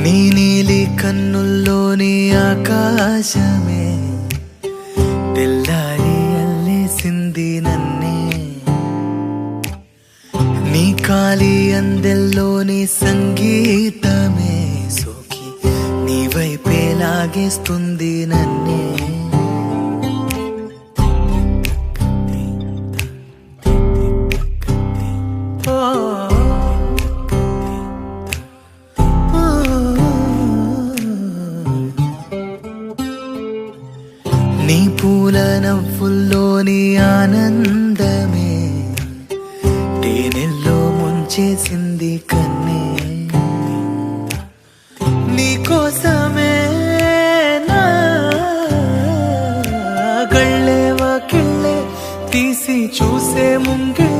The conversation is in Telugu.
నీ నీలి కన్నుల్లోని ఆకాశమే తెల్లారి అల్లేసింది నన్నే. నీ కాలి అందెల్లోని సంగీతమే సోకి నీ వైపే లాగేస్తుంది నన్నే. నీ పూల నవ్వుల్లోని ఆనందమే తేనెల్లో ముంచేసింది కన్నే. నీ కోసమే నా గళ్ళే వాకిళ్ళే తీసి చూసే ముంగిళ్ళే